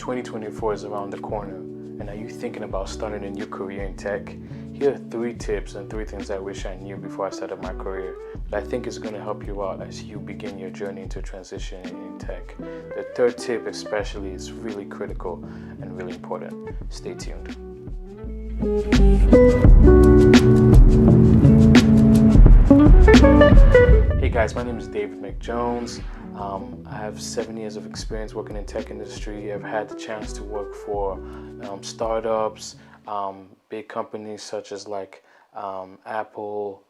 2024 is around the corner, and are you thinking about starting a new career in tech? Here are 3 tips and 3 things I wish I knew before I started my career that I think is going to help you out as you begin your journey into transition in tech. The third tip especially is really critical and really important. Stay tuned. Hey guys, my name is David McJones. I have 7 years of experience working in tech industry. I've had the chance to work for startups, big companies such as Apple,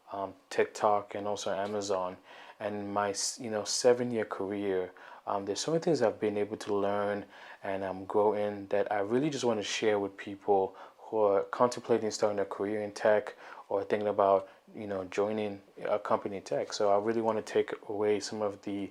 TikTok, and also Amazon. And my 7-year career, there's so many things I've been able to learn and grow in that I really just want to share with people who are contemplating starting a career in tech or thinking about joining a company in tech. So I really want to take away some of the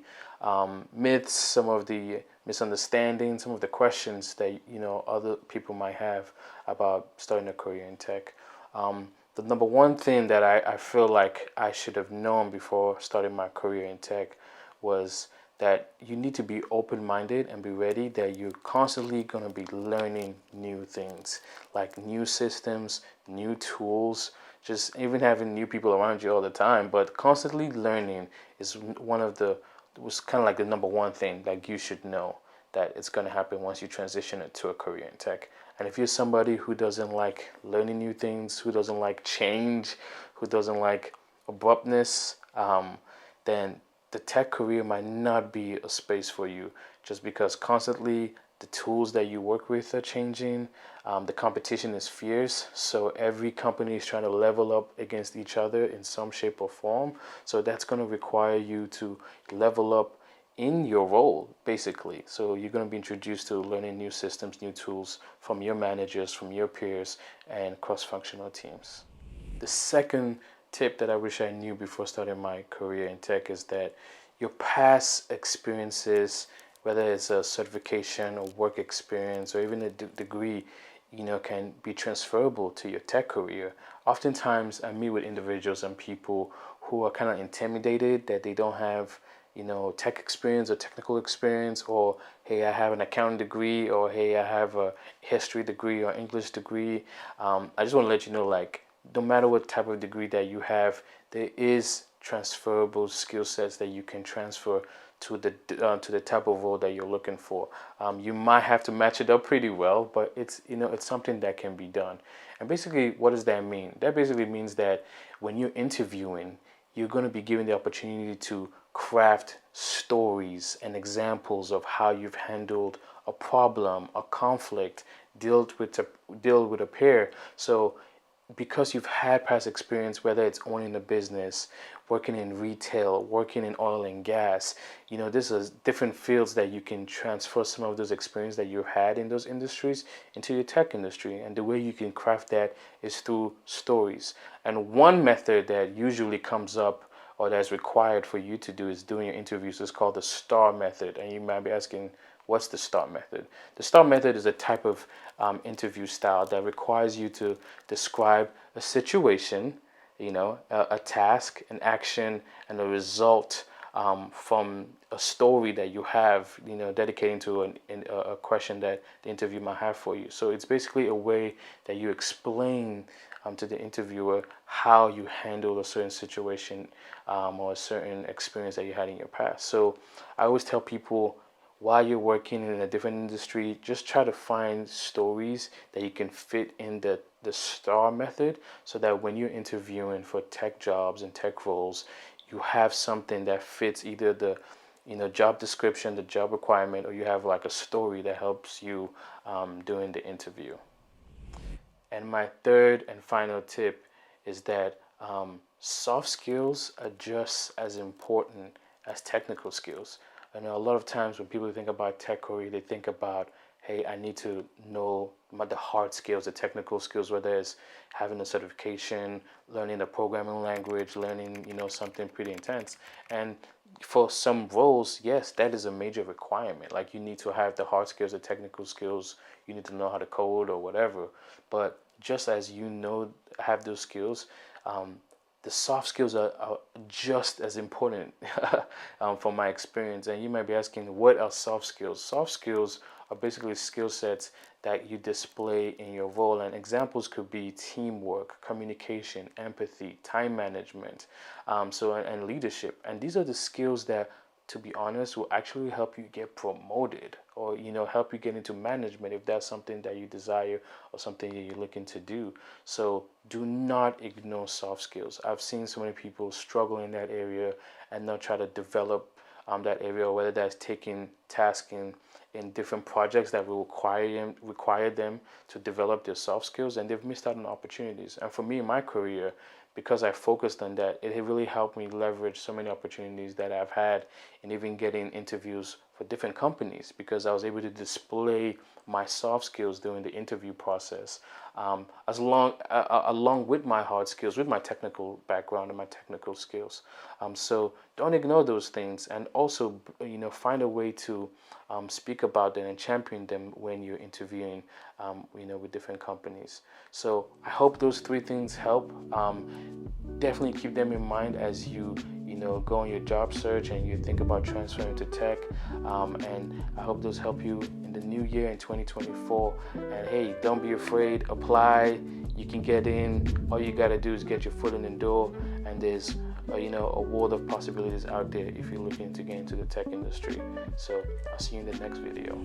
myths, some of the misunderstandings, some of the questions that other people might have about starting a career in tech. The number one thing that I feel like I should have known before starting my career in tech was that you need to be open-minded and be ready that you're constantly going to be learning new things, like new systems, new tools, just even having new people around you all the time. But constantly learning is was kind of like the number one thing like you should know that it's going to happen once you transition into a career in tech. And if you're somebody who doesn't like learning new things, who doesn't like change, who doesn't like abruptness, then the tech career might not be a space for you, just because constantly the tools that you work with are changing. The competition is fierce, so every company is trying to level up against each other in some shape or form. So that's going to require you to level up in your role, basically. So you're going to be introduced to learning new systems, new tools from your managers, from your peers, and cross-functional teams. The second tip that I wish I knew before starting my career in tech is that your past experiences, whether it's a certification or work experience or even a degree, can be transferable to your tech career. Oftentimes I meet with individuals and people who are kind of intimidated that they don't have tech experience or technical experience, or hey, I have an accounting degree, or hey, I have a history degree or English degree. I just want to let you know, no matter what type of degree that you have, there is transferable skill sets that you can transfer to the type of role that you're looking for. You might have to match it up pretty well, but it's something that can be done. And basically, what does that mean? That basically means that when you're interviewing, you're going to be given the opportunity to craft stories and examples of how you've handled a problem, a conflict, deal with a peer. So because you've had past experience, whether it's owning a business, working in retail, working in oil and gas, this is different fields that you can transfer some of those experience that you've had in those industries into your tech industry. And the way you can craft that is through stories. And one method that usually comes up or that's required for you to do is doing your interviews is called the STAR method. And you might be asking, what's the STAR method? The STAR method is a type of interview style that requires you to describe a situation, a task, an action, and a result from a story that you have, dedicating to a question that the interview might have for you. So it's basically a way that you explain to the interviewer how you handle a certain situation or a certain experience that you had in your past. So I always tell people, while you're working in a different industry, just try to find stories that you can fit in the STAR method, so that when you're interviewing for tech jobs and tech roles, you have something that fits either the job description, the job requirement, or you have like a story that helps you during the interview. And my third and final tip is that soft skills are just as important as technical skills. I know a lot of times when people think about tech career, they think about, hey, I need to know the hard skills, the technical skills, whether it's having a certification, learning a programming language, learning, something pretty intense. And for some roles, yes, that is a major requirement. Like, you need to have the hard skills, the technical skills, you need to know how to code or whatever. But just as have those skills, the soft skills are just as important from my experience. And you might be asking, what are soft skills? Soft skills are basically skill sets that you display in your role. And examples could be teamwork, communication, empathy, time management, and leadership. And these are the skills that, to be honest, will actually help you get promoted, or help you get into management if that's something that you desire or something that you're looking to do. So do not ignore soft skills. I've seen so many people struggle in that area and not try to develop that area, or whether that's taking tasking in different projects that will require them to develop their soft skills, and they've missed out on opportunities. And for me in my career, because I focused on that, it really helped me leverage so many opportunities that I've had, and even getting interviews for different companies, because I was able to display my soft skills during the interview process, along with my hard skills, with my technical background and my technical skills. So don't ignore those things, and also find a way to speak about them and champion them when you're interviewing with different companies. So I hope those three things help. Definitely keep them in mind as you go on your job search and you think about transferring to tech. And I hope those help you in the new year in 2024. And hey, don't be afraid, apply. You can get in. All you gotta do is get your foot in the door, and there's a world of possibilities out there if you're looking to get into the tech industry. So I'll see you in the next video.